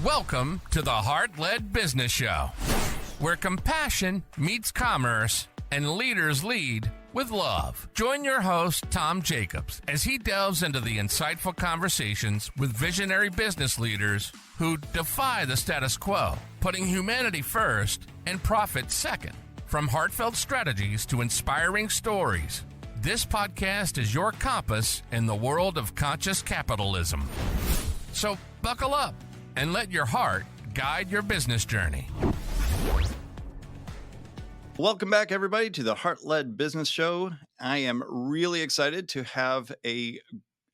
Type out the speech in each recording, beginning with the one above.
Welcome to the Heart-Led Business Show, where compassion meets commerce and leaders lead with love. Join your host, Tom Jacobs, as he delves into the insightful conversations with visionary business leaders who defy the status quo, putting humanity first and profit second. From heartfelt strategies to inspiring stories, this podcast is your compass in the world of conscious capitalism. So buckle up and let your heart guide your business journey. Welcome back, everybody, to the Heart-Led Business Show. I am really excited to have a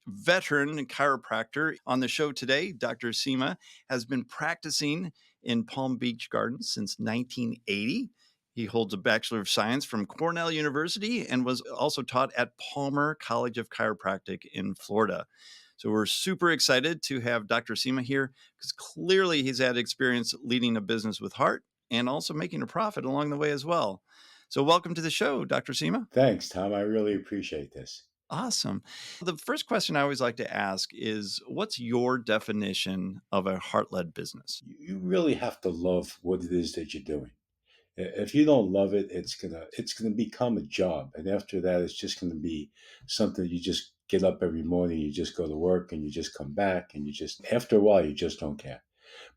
veteran chiropractor on the show today. Dr. Cima has been practicing in Palm Beach Gardens since 1980. He holds a Bachelor of Science from Cornell University and was also taught at Palmer College of Chiropractic in Florida. So we're super excited to have Dr. Cima here because clearly he's had experience leading a business with heart and also making a profit along the way as well. So welcome to the show, Dr. Cima. Thanks, Tom. I really appreciate this. Awesome. The first question I always like to ask is, what's your definition of a heart-led business? You really have to love what it is that you're doing. If you don't love it, it's gonna become a job, and after that, it's just gonna be something you just get up every morning, you just go to work, and you just come back, and after a while, you just don't care.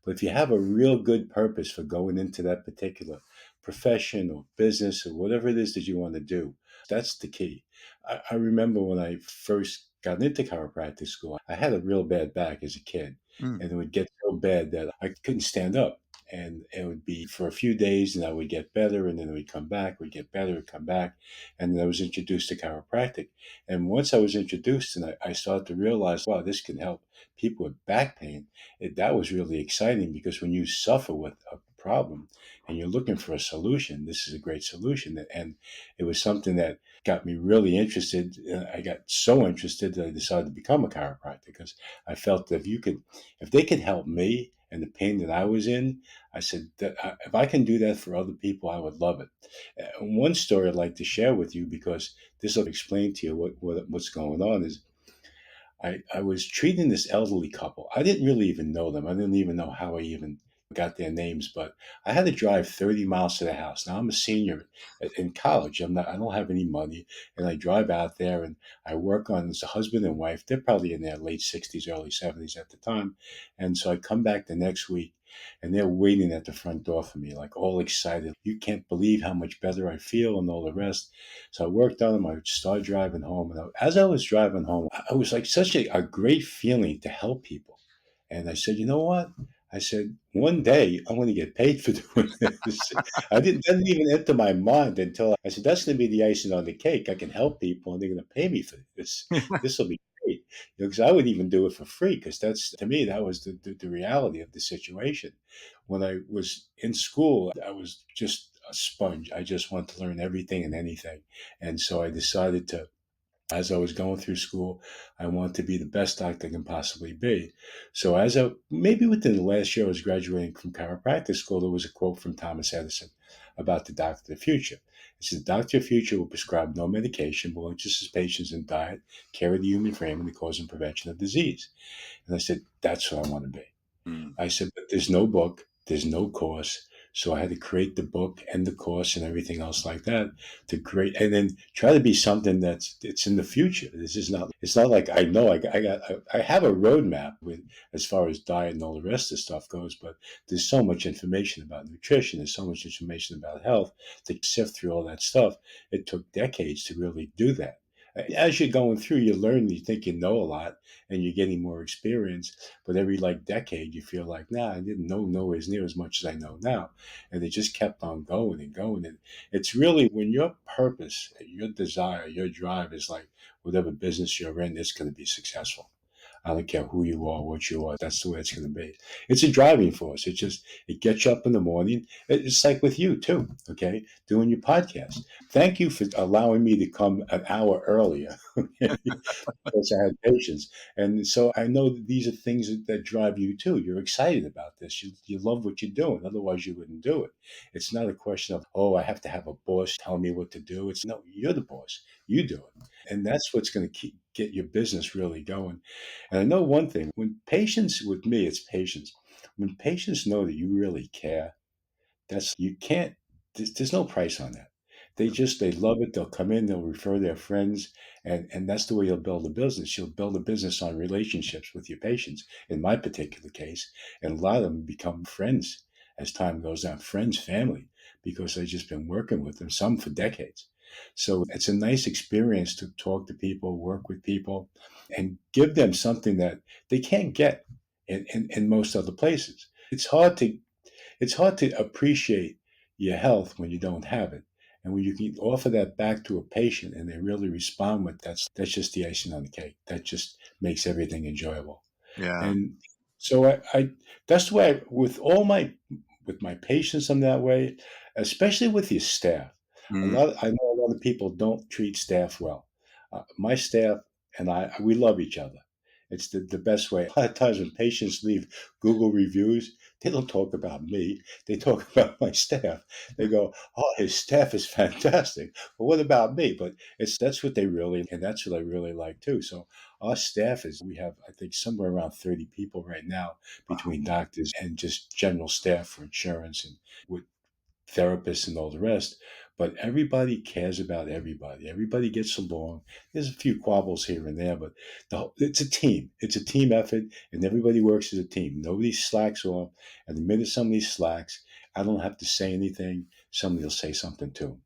But if you have a real good purpose for going into that particular profession or business or whatever it is that you want to do, that's the key. I remember when I first got into chiropractic school, I had a real bad back as a kid, and it would get so bad that I couldn't stand up. And it would be for a few days, and I would get better, and then it would come back, would get better, come back. And then I was introduced to chiropractic. And once I was introduced, and I started to realize, wow, this can help people with back pain. That was really exciting, because when you suffer with a problem and you're looking for a solution, this is a great solution. And it was something that got me really interested. I got so interested that I decided to become a chiropractor, because I felt that if they could help me and the pain that I was in, I said that if I can do that for other people, I would love it. One story I'd like to share with you, because this will explain to you what's going on, is I was treating this elderly couple. I didn't really even know them. I didn't even know how I even got their names, but I had to drive 30 miles to their house. Now I'm a senior in college. I don't have any money, and I drive out there and I work on as a husband and wife. They're probably in their late 60s, early 70s at the time. And so I come back the next week, and they're waiting at the front door for me, like all excited. You can't believe how much better I feel and all the rest. So I worked on them. I started driving home. And as I was driving home, I was like such a great feeling to help people. And I said, you know what? I said, one day I'm going to get paid for doing this. Didn't even enter my mind until I said, that's going to be the icing on the cake. I can help people, and they're going to pay me for this. This will be great. Because I would even do it for free, because to me, that was the reality of the situation. When I was in school, I was just a sponge. I just wanted to learn everything and anything. And so I decided to, as I was going through school, I wanted to be the best doctor I can possibly be. So maybe within the last year I was graduating from chiropractic school, there was a quote from Thomas Edison about the doctor of the future. It said, the doctor of the future will prescribe no medication, but will interest his patients in diet, care of the human frame, and the cause and prevention of disease. And I said, that's what I want to be. I said, but there's no book, there's no course. So I had to create the book and the course and everything else like that to create, and then try to be something it's in the future. It's not like I know I have a roadmap with as far as diet and all the rest of the stuff goes, but there's so much information about nutrition. There's so much information about health to sift through all that stuff. It took decades to really do that. As you're going through, you learn, you think you know a lot, and you're getting more experience. But every decade, you feel like, I didn't know nowhere near as much as I know now. And it just kept on going and going. And it's really when your purpose, your desire, your drive is like whatever business you're in, it's going to be successful. I don't care who you are, what you are. That's the way it's going to be. It's a driving force. It gets you up in the morning. It's like with you too, okay? Doing your podcast. Thank you for allowing me to come an hour earlier because I had patience. And so I know that these are things that drive you too. You're excited about this. You love what you're doing. Otherwise, you wouldn't do it. It's not a question of, I have to have a boss tell me what to do. No, you're the boss. You do it. And that's what's going to get your business really going. And I know one thing, when patients, with me, it's patients. When patients know that you really care, you can't, there's no price on that. They love it. They'll come in, they'll refer their friends, and that's the way you'll build a business. You'll build a business on relationships with your patients, in my particular case. And a lot of them become friends as time goes on, friends, family, because they've just been working with them, some for decades. So it's a nice experience to talk to people, work with people, and give them something that they can't get in most other places. It's hard to appreciate your health when you don't have it. And when you can offer that back to a patient and they really respond with that's just the icing on the cake. That just makes everything enjoyable. Yeah. And so I that's the way with my patients I'm that way, especially with your staff. Mm, I know a lot of people don't treat staff well. My staff and we love each other. It's the best way. A lot of times when patients leave Google reviews, they don't talk about me. They talk about my staff. They go, "Oh, his staff is fantastic." But what about me? But that's what they really, and that's what I really like too. So our staff we have, I think, somewhere around 30 people right now wow. between doctors and just general staff for insurance and with therapists and all the rest. But everybody cares about everybody. Everybody gets along. There's a few quabbles here and there, but it's a team. It's a team effort, and everybody works as a team. Nobody slacks off. And the minute somebody slacks, I don't have to say anything. Somebody will say something to them.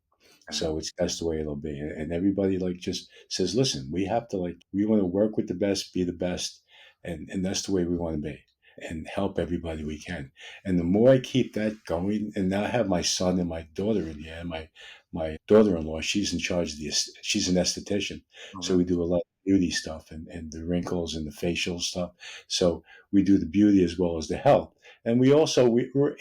Yeah. So that's the way it'll be. And everybody just says, listen, we have to we want to work with the best, be the best. And that's the way we want to be and help everybody we can. And the more I keep that going, and now I have my son and my daughter in here, my daughter-in-law, she's in charge of she's an esthetician. Oh, So really? we do a lot of beauty stuff and the wrinkles and the facial stuff. So we do the beauty as well as the health. And we're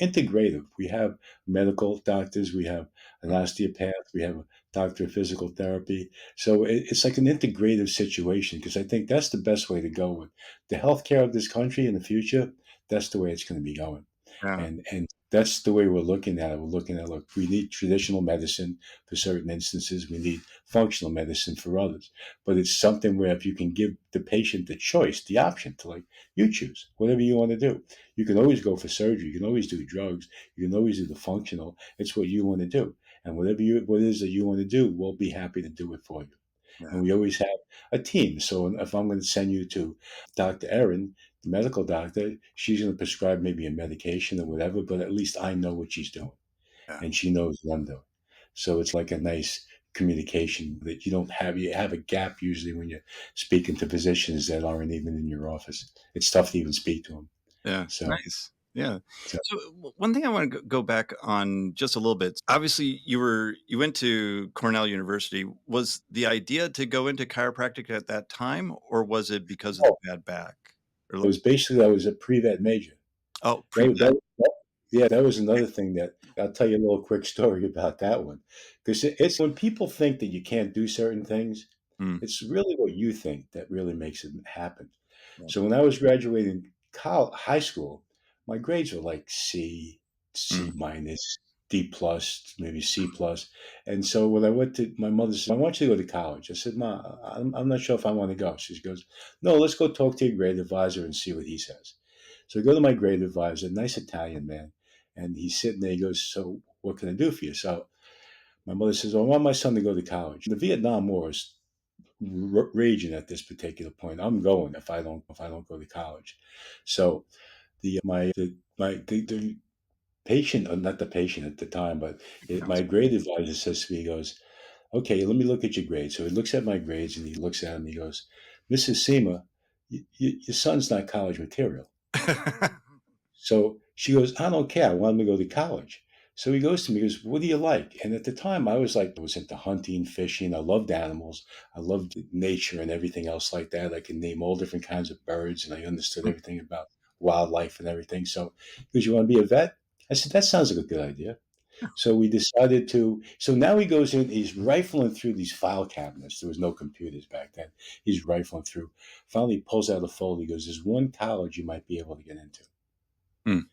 integrative. We have medical doctors, we have an osteopath, we have a doctor of physical therapy. So it's like an integrative situation because I think that's the best way to go with the healthcare of this country in the future. That's the way it's going to be going, Yeah. and that's the way we're looking at it. We're looking at look, we need traditional medicine for certain instances. We need functional medicine for others. But it's something where if you can give the patient the choice, the option to you choose whatever you want to do. You can always go for surgery. You can always do drugs. You can always do the functional. It's what you want to do. And what it is that you want to do, we'll be happy to do it for you. Yeah. And we always have a team. So if I'm going to send you to Dr. Erin, the medical doctor, she's going to prescribe maybe a medication or whatever, but at least I know what she's doing Yeah. and she knows what I'm doing. So it's like a nice communication that you don't have. You have a gap usually when you're speaking to physicians that aren't even in your office. It's tough to even speak to them. Yeah. So, Nice. Yeah. so So one thing I want to go back on just a little bit. Obviously, you went to Cornell University. Was the idea to go into chiropractic at that time, or was it because of the oh, bad back? Or it was basically I was a pre-vet major. oh, That, pre-vet. that, yeah, that was another thing that I'll tell you a little quick story about that one. Because it's when people think that you can't do certain things, Mm, it's really what you think that really makes it happen. yeah. So when I was graduating high school, my grades were like C Mm, minus, D plus, maybe C plus. And so when I went to my mother said, I want you to go to college. I said, Ma, I'm not sure if I want to go. She goes, no, let's go talk to your grade advisor and see what he says. So I go to my grade advisor, nice Italian man, and he's sitting there. He goes, so what can I do for you? So my mother says, well, I want my son to go to college. The Vietnam War is raging at this particular point. I'm going if I don't go to college. So the patient, or not the patient at the time, but my grade advisor says to me, he goes, okay, let me look at your grades. So he looks at my grades and he looks at them and he goes, Mrs. Cima, your son's not college material. So she goes, I don't care. I want him to go to college. So he goes to me, he goes, what do you like? And at the time I was into hunting, fishing. I loved animals. I loved nature and everything else like that. I could name all different kinds of birds and I understood everything about wildlife and everything. So he goes, you want to be a vet? I said, that sounds like a good idea. So we decided so now he goes in, he's rifling through these file cabinets. There was no computers back then. He's rifling through. Finally, he pulls out a folder. He goes, there's one college you might be able to get into. mm,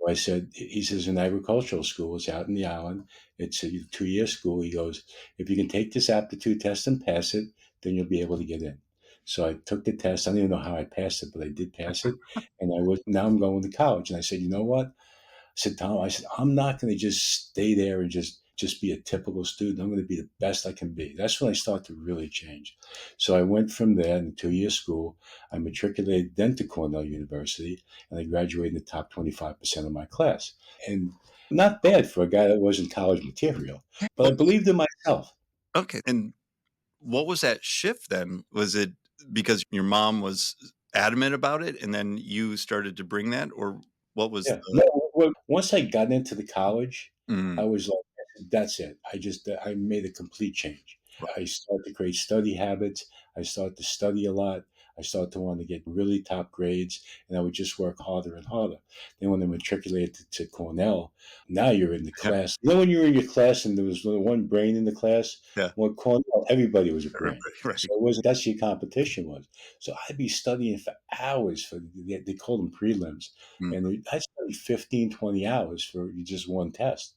I said, he says, an agricultural school. It's out in the island. It's a 2-year school. He goes, if you can take this aptitude test and pass it, then you'll be able to get in. So I took the test. I don't even know how I passed it, but I did pass it. And now I'm going to college. And I said, you know what? Said, Tom, I said, I'm not going to just stay there and just be a typical student. I'm going to be the best I can be. That's when I started to really change. So I went from there in a 2-year school. I matriculated then to Cornell University, and I graduated in the top 25% of my class. And not bad for a guy that wasn't college material, but I Well, believed in myself. okay. And what was that shift then? Was it because your mom was adamant about it and then you started to bring that, or what was Yeah. the— No, once I got into the college, Mm, I was like, that's it. I made a complete change. I started to create study habits. I started to study a lot. I started to want to get really top grades, and I would just work harder and harder. Then when I matriculated to Cornell, now you're in the yeah, class. You know, when you were in your class and there was only one brain in the class? yeah, Well, Cornell, everybody was a brain. everybody, right. So it wasn't, that's your competition was. So I'd be studying for hours they call them prelims. Mm, And I studied 15, 20 hours for just one test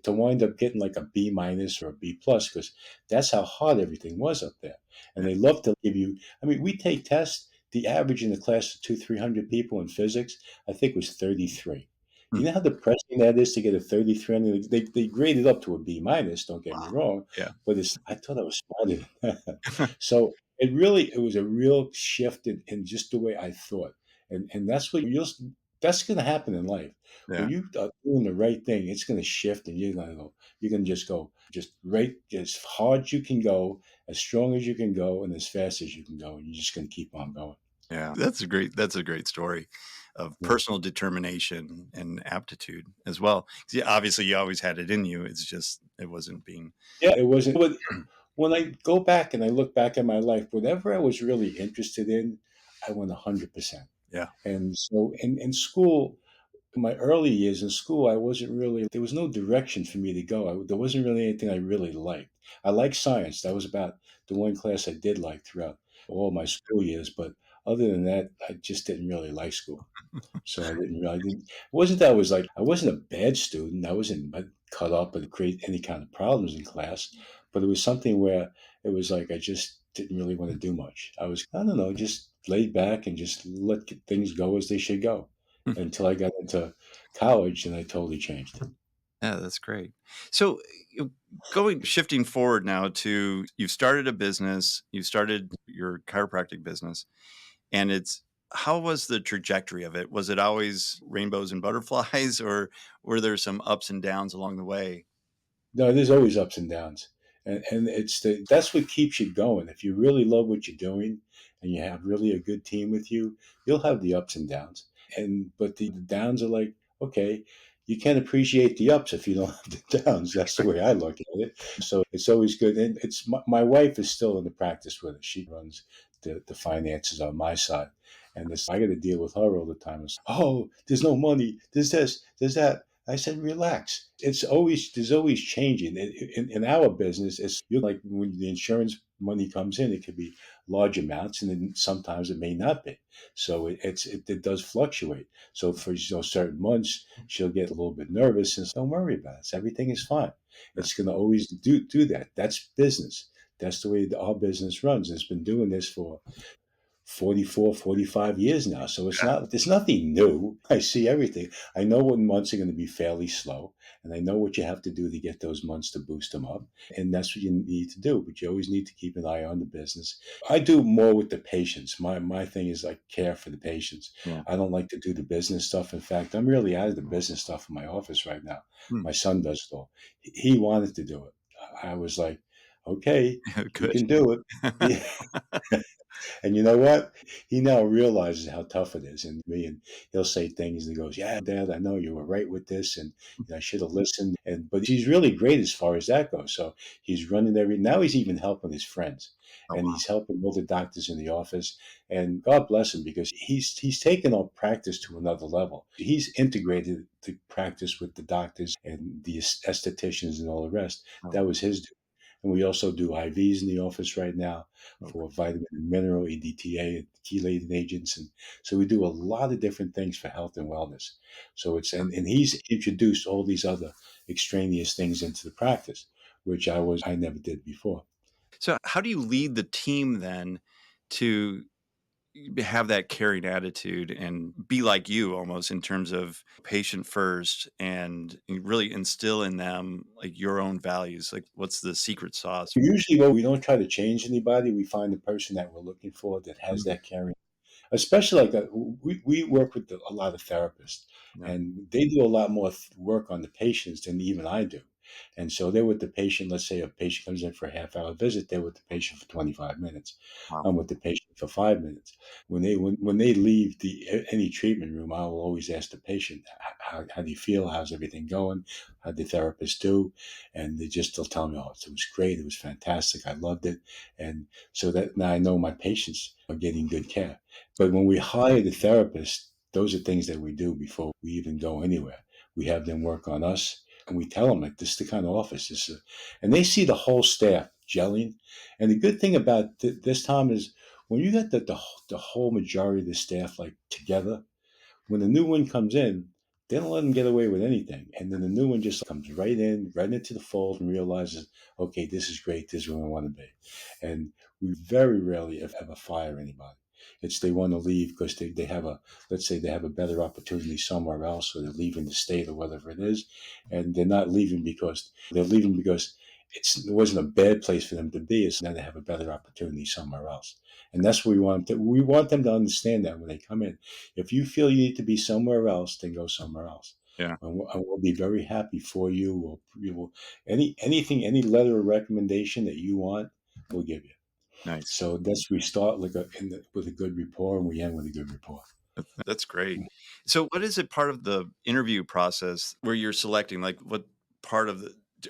to wind up getting like a B minus or a B plus, because that's how hard everything was up there. And yeah, they love to give you, I mean, we take tests. The average in the class of 300 people in physics, I think was 33. mm, You know how depressing that is to get a 33? I mean, they grade it up to a B minus, don't get me wow, wrong, yeah. but I thought I was smarter than that. So it was a real shift in just the way I thought. And that's going to happen in life. When Yeah, you are doing the right thing, it's going to shift, and you're going to just go, just right, as hard as you can go, as strong as you can go, and as fast as you can go. And you're just going to keep on going. yeah. That's a great story of Yeah. personal determination and aptitude as well. 'Cause obviously you always had it in you. It's just it wasn't being— Yeah, it wasn't. But when I go back and I look back at my life, whatever I was really interested in, I went 100%. Yeah, And so in school, my early years in school, I wasn't really, there was no direction for me to go. There wasn't really anything I really liked. I liked science. That was about the one class I did like throughout all my school years. But other than that, I just didn't really like school. So I didn't, it wasn't that I wasn't a bad student. I wasn't cut up and create any kind of problems in class, but it was something where it was like, I just didn't really want to do much. I don't know, just laid back and just let things go as they should go until I got into college and I totally changed. yeah, that's great. So, going shifting forward now to you've started a business, you started your chiropractic business, and it's how was the trajectory of it? Was it always rainbows and butterflies, or were there some ups and downs along the way? No, there's always ups and downs. And that's what keeps you going. If you really love what you're doing and you have really a good team with you, you'll have the ups and downs. But the downs are like, okay, you can't appreciate the ups if you don't have the downs. That's the way I look at it. So it's always good. And my wife is still in the practice with us. She runs the finances on my side. And I got to deal with her all the time. It's, oh, there's no money. There's this, there's that. I said, relax. There's always changing. In our business, it's you like when the insurance money comes in, it could be large amounts, and then sometimes it may not be. So it does fluctuate. So for certain months, she'll get a little bit nervous, and don't worry about it. Everything is fine. It's going to always do that. That's business. That's the way our business runs. It's been doing this for 44, 45 years now. So there's nothing new. I see everything. I know when months are going to be fairly slow, and I know what you have to do to get those months to boost them up. And that's what you need to do. But you always need to keep an eye on the business. I do more with the patients. My thing is like care for the patients. Yeah. I don't like to do the business stuff. In fact, I'm really out of the business stuff in my office right now. Hmm. My son does it all. He wanted to do it. I was like, okay, you Good. can do it. Yeah. And you know what? He now realizes how tough it is. And he'll say things and he goes, yeah, Dad, I know you were right with this. And I should have listened. But he's really great as far as that goes. So he's running now he's even helping his friends Oh, and wow. he's helping all the doctors in the office. And God bless him because he's taken our practice to another level. He's integrated the practice with the doctors and the estheticians and all the rest. Oh, That was his doing. And we also do IVs in the office right now okay. for vitamin and mineral, EDTA, and chelating agents. And so we do a lot of different things for health and wellness. So and he's introduced all these other extraneous things into the practice, which I never did before. So, how do you lead the team then to have that caring attitude and be like you almost in terms of patient first and you really instill in them like your own values. Like, what's the secret sauce? Usually, we don't try to change anybody. We find the person that we're looking for that has Mm, that caring. Especially like we work with a lot of therapists, yeah. and they do a lot more work on the patients than even I do. And so they're with the patient. Let's say a patient comes in for a half-hour visit, they're with the patient for 25 minutes. Wow. I'm with the patient for 5 minutes. When they leave any treatment room, I will always ask the patient, how do you feel? How's everything going? How did the therapist do? And they'll tell me, oh, it was great. It was fantastic. I loved it. And so that now I know my patients are getting good care. But when we hire the therapist, those are things that we do before we even go anywhere. We have them work on us, and we tell them like this is the kind of office this is, and they see the whole staff gelling. And the good thing about this time is when you get the whole majority of the staff like together, when the new one comes in, they don't let them get away with anything. And then the new one just comes right into the fold and realizes, okay, this is great. This is where I want to be. And we very rarely ever fire anybody. It's they want to leave because they have let's say they have a better opportunity somewhere else, or they're leaving the state or whatever it is. And they're not leaving because they're leaving because it wasn't a bad place for them to be. It's now they have a better opportunity somewhere else. And that's what we want them to understand that when they come in. If you feel you need to be somewhere else, then go somewhere else. Yeah. And we'll be very happy for you. Anything, any letter of recommendation that you want, we'll give you. Nice. So we start with a good rapport and we end with a good rapport. That's great. So what is it part of the interview process where you're selecting, like what part of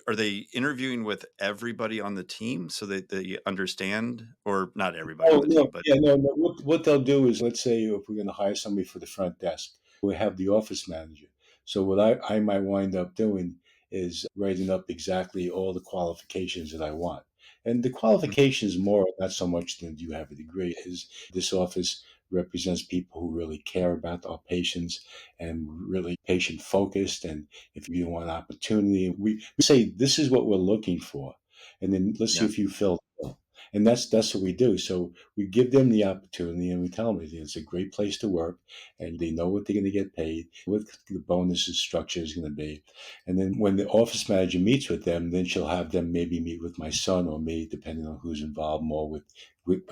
are they interviewing with everybody on the team so that they understand, or not everybody on Oh the no, team, but yeah, no. What they'll do is, let's say if we're going to hire somebody for the front desk, we have the office manager. So what I might wind up doing is writing up exactly all the qualifications that I want. And the mm, qualifications more, not so much than do you have a degree, is this office represents people who really care about our patients and really patient focused. And if you want opportunity, we say this is what we're looking for. And then let's see yeah, if you fill the bill. And that's what we do. So we give them the opportunity and we tell them it's a great place to work and they know what they're going to get paid, what the bonuses structure is going to be. And then when the office manager meets with them, then she'll have them maybe meet with my son or me, depending on who's involved more with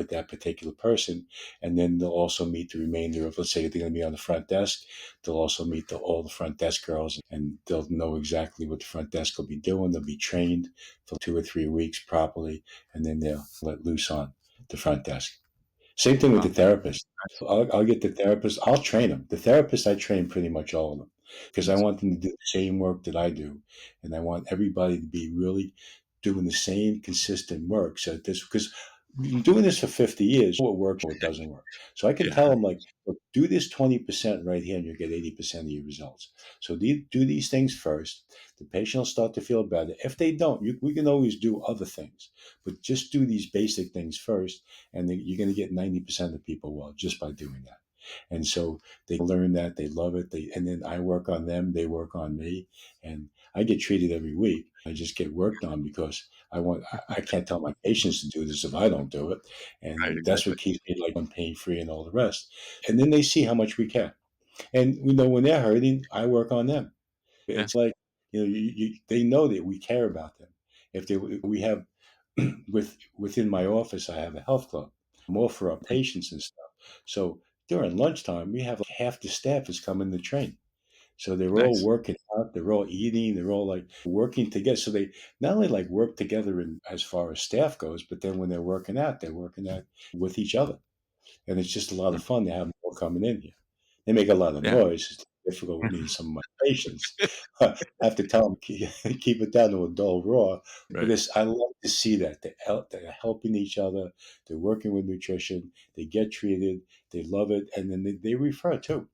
that particular person. And then they'll also meet the remainder of, let's say they're going to be on the front desk. They'll also meet all the front desk girls and they'll know exactly what the front desk will be doing. They'll be trained for 2 or 3 weeks properly and then they'll let loose on the front desk. Same thing with wow, the therapist. nice, I'll get the therapist. I'll train them. The therapist, I train pretty much all of them because I nice, want them to do the same work that I do, and I want everybody to be really doing the same consistent work. So this because we've been doing this for 50 years, what works, what doesn't work. So I can yeah, tell them like, look, do this 20% right here, and you'll get 80% of your results. So do these things first. The patient will start to feel better. If they don't, we can always do other things, but just do these basic things first and you're going to get 90% of people well just by doing that. And so they learn that they love it. And then I work on them, they work on me, and I get treated every week. I just get worked on because I can't tell my patients to do this if I don't do it, right, and that's exactly, what keeps me like on pain free and all the rest. And then they see how much we care, and we know when they're hurting, I work on them. yeah, It's like they know that we care about them. If we have within my office, I have a health club, more for our mm, patients and stuff. So during lunchtime, we have like half the staff is coming to train. So they're all nice, working out, they're all eating, they're all like working together. So they not only like work together in as far as staff goes, but then when they're working out with each other. And it's just a lot mm, of fun to have more coming in here. They make a lot of yeah, noise. It's difficult with me and some of my patients. I have to tell them keep it down to a dull roar right, because I love to see that they're helping each other. They're working with nutrition. They get treated. They love it, and then they refer too.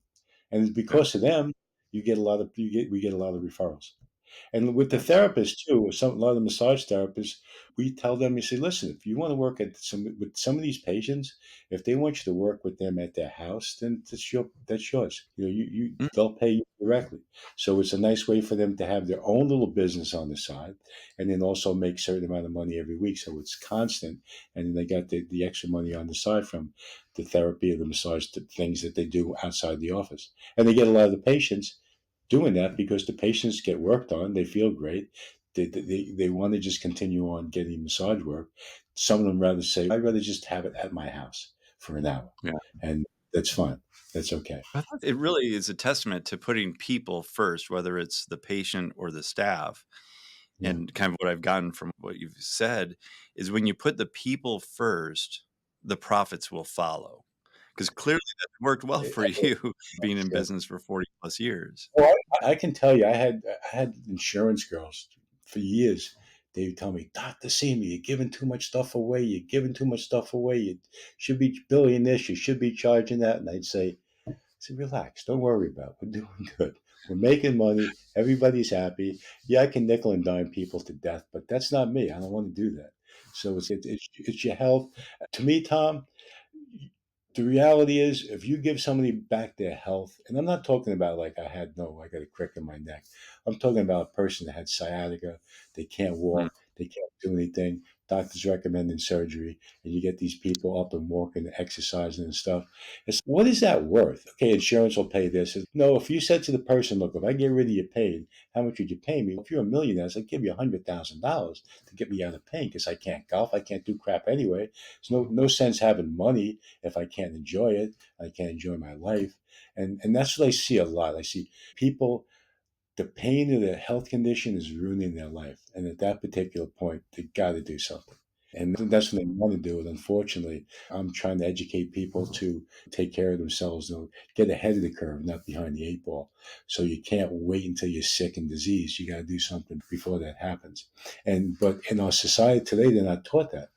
And yeah, because of them, we get a lot of referrals. And with the Yeah. therapists too, a lot of the massage therapists, we tell them, you say, listen, if you want to work with some of these patients, if they want you to work with them at their house, then that's yours. Mm. They'll pay you directly. So it's a nice way for them to have their own little business on the side, and then also make a certain amount of money every week. So it's constant, and then they got the extra money on the side from the therapy or the massage, the things that they do outside the office, and they get a lot of the patients doing that because the patients get worked on, they feel great. They want to just continue on getting massage work. Some of them rather say, I'd rather just have it at my house for an hour. Yeah. And that's fine. That's okay. It really is a testament to putting people first, whether it's the patient or the staff. Yeah. And kind of what I've gotten from what you've said is when you put the people first, the profits will follow. Because clearly that's worked well for you being in Yeah. business for 40 plus years. Well, I can tell you, I had insurance girls for years. They would tell me, Dr. Cima, you're giving too much stuff away. You're giving too much stuff away. You should be billing this. You should be charging that. And I'd say, relax. Don't worry about it. We're doing good. We're making money. Everybody's happy. Yeah, I can nickel and dime people to death, but that's not me. I don't want to do that. So it's your health. To me, Tom, the reality is if you give somebody back their health, and I'm not talking about like I got a crick in my neck. I'm talking about a person that had sciatica, they can't Mm. walk, they can't do anything. Doctors recommending surgery, and you get these people up and walking, exercising and stuff. What is that worth? Okay, insurance will pay this. No, if you said to the person, look, if I get rid of your pain, how much would you pay me? If you're a millionaire, I'd give you $100,000 to get me out of pain because I can't golf, I can't do crap anyway. There's no sense having money if I can't enjoy it. I can't enjoy my life. And that's what I see a lot. I see people, the pain of their health condition is ruining their life. And at that particular point, they got to do something. And that's what they want to do. And unfortunately, I'm trying to educate people to take care of themselves, get ahead of the curve, not behind the eight ball. So you can't wait until you're sick and diseased. You got to do something before that happens. But in our society today, they're not taught that.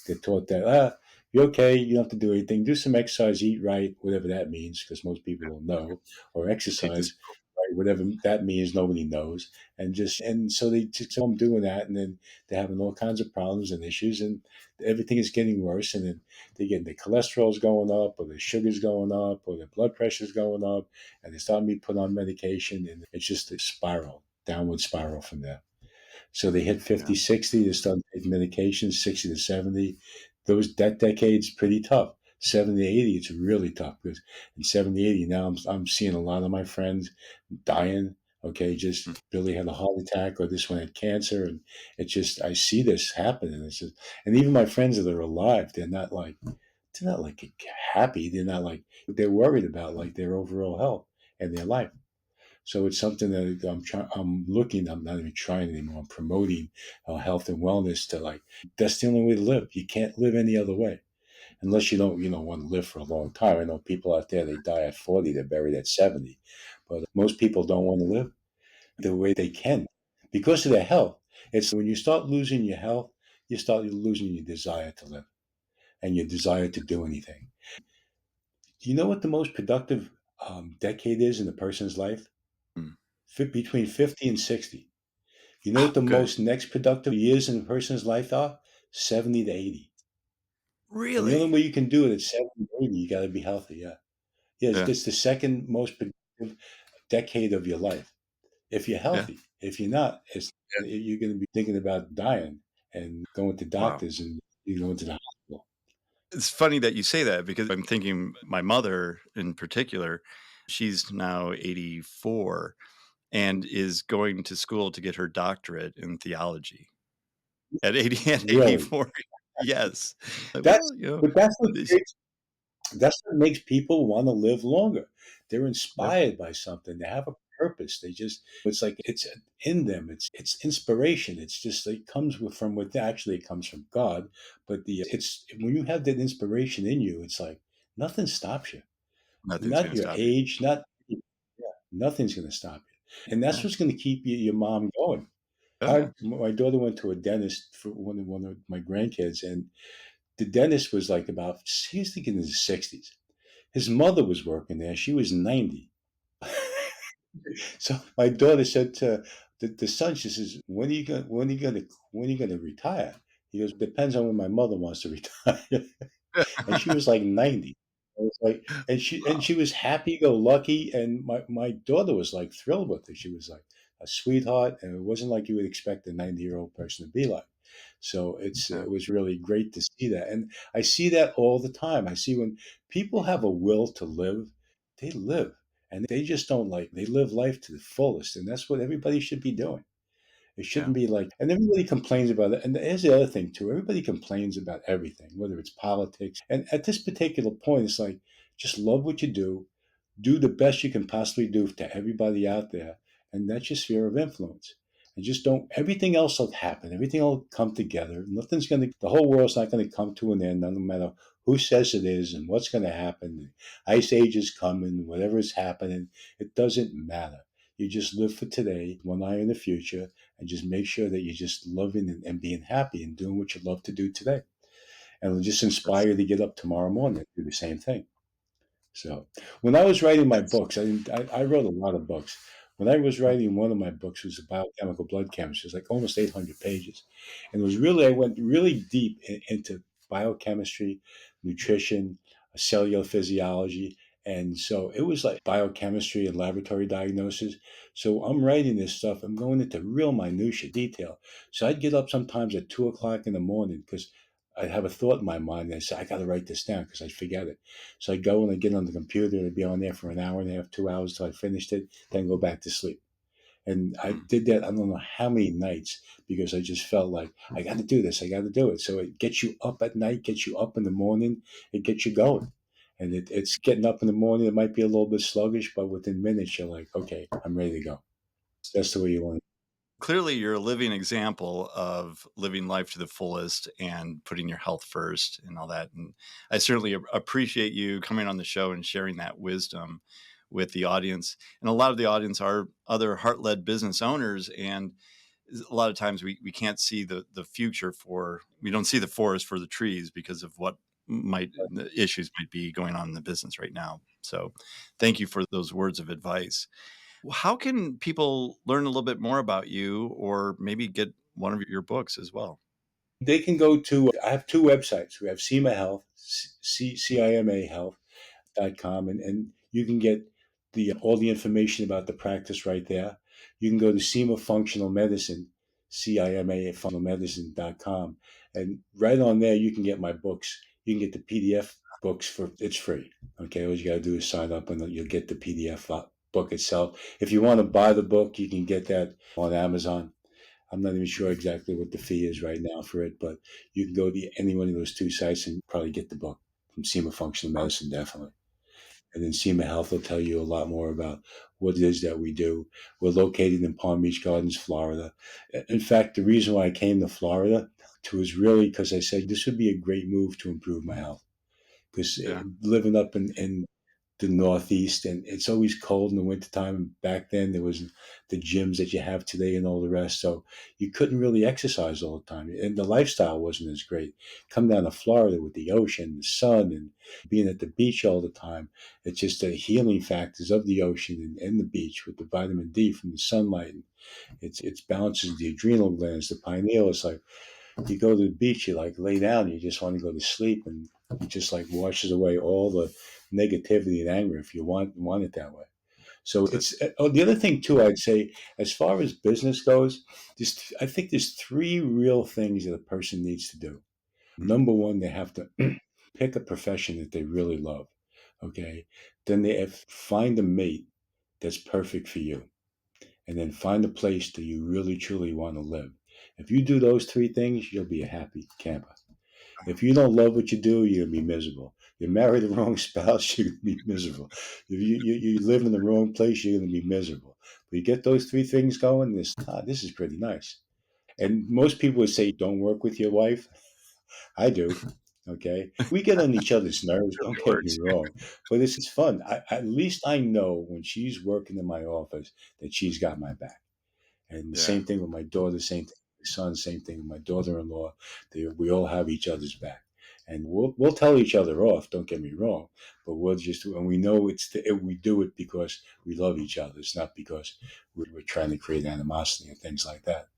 They're taught that, you're okay, you don't have to do anything. Do some exercise, eat right, whatever that means, because most people don't know, or Take this. exercise, right, whatever that means, nobody knows. And so they just go on doing that, and then they're having all kinds of problems and issues, and everything is getting worse. And then they get their cholesterol's going up, or their sugar's going up, or their blood pressure's going up, and they start being put on medication, and it's just a spiral, downward spiral from there. So they hit Yeah. 50, 60, they start taking medications, 60 to 70. That decade's pretty tough. 70 to 80, it's really tough because in 70, 80, now I'm seeing a lot of my friends dying. Okay, just Mm. Billy had a heart attack, or this one had cancer, and it's just I see this happen, and it's just, and even my friends that are alive, they're not like happy. They're worried about like their overall health and their life. So it's something that I'm not even trying anymore. I'm promoting health and wellness to that's the only way to live. You can't live any other way unless you don't, want to live for a long time. I know people out there, they die at 40, they're buried at 70, but most people don't want to live the way they can because of their health. It's when you start losing your health, you start losing your desire to live and your desire to do anything. Do you know what the most productive decade is in a person's life? Mm. Between 50 and 60. You know what the Good. most next productive years in a person's life are? 70 to 80. And the only Really? way you can do it at 70 to 80, you got to be healthy. Yeah. Yeah. Yeah. It's the second most productive decade of your life. If you're Yeah. healthy, if you're not, Yeah. you're going to be thinking about dying and going to Wow. doctors and you going to the hospital. It's funny that you say that because I'm thinking my mother in particular, she's now 84 and is going to school to get her doctorate in theology at 80 and Really. 84. Yes. Like, That's, well, but that's what this- creates That's what makes people want to live longer. They're yep, inspired by something. They have a purpose. It's like it's in them. It's inspiration. It's just it comes from within. Actually, it comes from God. But it's when you have that inspiration in you, it's like nothing stops you. nothing's Not going to your stop you. age. Nothing's going to stop you. And that's Yeah. what's going to keep your mom going. Oh, My daughter went to a dentist for one of my grandkids, and the dentist was like he was thinking in his 60s. His mother was working there. She was 90. So my daughter said to the son, she says, when are you gonna retire? He goes, depends on when my mother wants to retire. And she was like 90. I was like, and Wow. she was happy go lucky, and my daughter was like thrilled with her. She was like a sweetheart, and it wasn't like you would expect a 90-year-old person to be like. So Yeah. it was really great to see that, and I see that all the time. I see when people have a will to live, they live, and they just don't like they live life to the fullest, and that's what everybody should be doing. It Yeah. shouldn't be like, and everybody complains about it. And here's the other thing too: everybody complains about everything, whether it's politics. And at this particular point, it's like just love what you do the best you can possibly do to everybody out there, and that's your sphere of influence. And just don't. Everything else will happen. Everything will come together. Nothing's gonna. The whole world's not gonna come to an end, no matter who says it is and what's gonna happen. The ice age is coming. Whatever is happening, it doesn't matter. You just live for today, one eye in the future, and just make sure that you're just loving and being happy and doing what you love to do today. And it'll just inspire you to get up tomorrow morning and do the same thing. So when I was writing my That's books, I wrote a lot of books. When I was writing one of my books, it was a biochemical blood chemistry. It was like almost 800 pages. And it was really, I went really deep into biochemistry, nutrition, cellular physiology. And so it was like biochemistry and laboratory diagnosis. So I'm writing this stuff. I'm going into real minutia detail. So I'd get up sometimes at 2 o'clock in the morning because I'd have a thought in my mind. And I'd say, I got to write this down because I'd forget it. So I'd go and I'd get on the computer and I'd be on there for an hour and a half, 2 hours till I finished it, then go back to sleep. And I mm, did that, I don't know how many nights, because I just felt like, I got to do this, I got to do it. So it gets you up at night, gets you up in the morning, it gets you going. And it's getting up in the morning, it might be a little bit sluggish, but within minutes, you're like, okay, I'm ready to go. That's the way you want it. clearly you're a living example of living life to the fullest and putting your health first and all that. And I certainly appreciate you coming on the show and sharing that wisdom with the audience. And a lot of the audience are other heart-led business owners, and a lot of times we can't see the future for, we don't see the forest for the trees because of what might the issues might be going on in the business right now. So thank you for those words of advice. How can people learn a little bit more about you or maybe get one of your books as well? They can go to, I have two websites. We have Cima Health, CIMA Health, com, and you can get the all the information about the practice right there. You can go to Cima Functional Medicine, CIMA Functional Medicine.com, and right on there you can get my books. You can get the PDF books for it's free. Okay, all you got to do is sign up and you'll get the PDF book itself. If you want to buy the book, you can get that on Amazon. I'm not even sure exactly what the fee is right now for it, but you can go to any one of those two sites and probably get the book from Cima Functional Oh, Medicine, definitely. And then Cima Health will tell you a lot more about what it is that we do. We're located in Palm Beach Gardens, Florida. In fact, the reason why I came to Florida was really because I said this would be a great move to improve my health. Because yeah. living up in the Northeast, and it's always cold in the wintertime. And back then, there was the gyms that you have today and all the rest. So you couldn't really exercise all the time. And the lifestyle wasn't as great. Come down to Florida with the ocean, the sun, and being at the beach all the time. It's just the healing factors of the ocean and the beach with the vitamin D from the sunlight. And it balances the adrenal glands, the pineal. It's like you go to the beach, you like lay down, you just want to go to sleep, and it just like washes away all the negativity and anger if you want it that way. So So, it's oh, the other thing too. I'd say as far as business goes, I think there's three real things that a person needs to do. mhm, Number one, they have to pick a profession that they really love. Okay, then they find a mate that's perfect for you, and then find a place that you really truly want to live. If you do those three things, you'll be a happy camper. If you don't love what you do, you're gonna be miserable. You marry the wrong spouse, you're gonna be miserable. If you live in the wrong place, you're gonna be miserable. But you get those three things going, this is pretty nice. And most people would say, don't work with your wife. I do. Okay. We get on each other's nerves, really don't get me works. wrong. But it's fun. At least I know when she's working in my office that she's got my back. And the Yeah. same thing with my daughter, same thing with my son, same thing with my daughter in law. We all have each other's back. And we'll tell each other off. Don't get me wrong, but we'll just, and we know we do it because we love each other. It's not because we're trying to create animosity and things like that.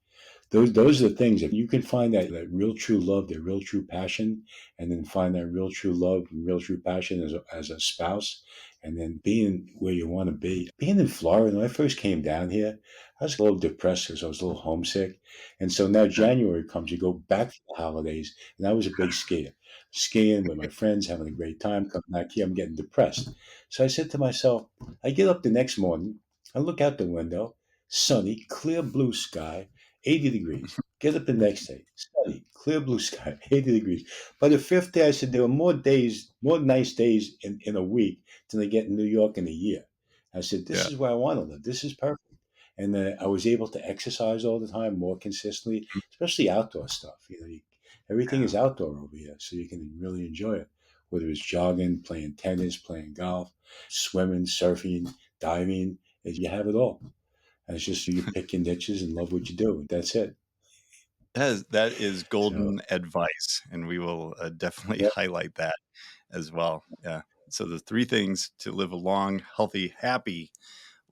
Those are the things. If you can find that real true love, that real true passion, and then find that real true love and real true passion as a spouse, and then being where you want to be. Being in Florida, when I first came down here, I was a little depressed because I was a little homesick. And so now January comes, you go back for the holidays, and I was a big skier. Skiing with my friends, having a great time. Come back here, I'm getting depressed. So I said to myself, I get up the next morning, I look out the window, sunny, clear blue sky, 80 degrees. Get up the next day, sunny, clear blue sky, 80 degrees. By the fifth day, I said there were more days, more nice days in a week than I get in New York in a year. I said, this Yeah. is where I want to live. This is perfect. And then I was able to exercise all the time, more consistently, especially outdoor stuff. Everything is outdoor over here, so you can really enjoy it. Whether it's jogging, playing tennis, playing golf, swimming, surfing, diving, you have it all. And it's just you pick your niches and love what you do. That's it. That is So, golden advice, and we will definitely yeah, highlight that as well. Yeah. So the three things to live a long, healthy, happy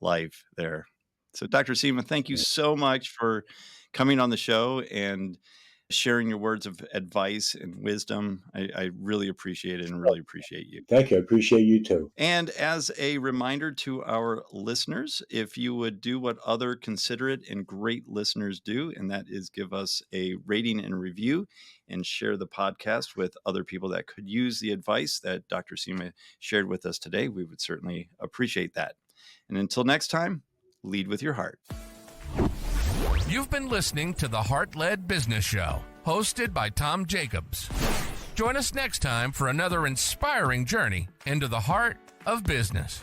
life there. So Dr. Cima, thank you yeah. so much for coming on the show and sharing your words of advice and wisdom. I really appreciate it and really appreciate you. Thank you. I appreciate you too. And as a reminder to our listeners, if you would do what other considerate and great listeners do, and that is give us a rating and review and share the podcast with other people that could use the advice that Dr. Cima shared with us today, we would certainly appreciate that. And until next time, lead with your heart. You've been listening to the Heart-Led Business Show, hosted by Tom Jacobs. Join us next time for another inspiring journey into the heart of business.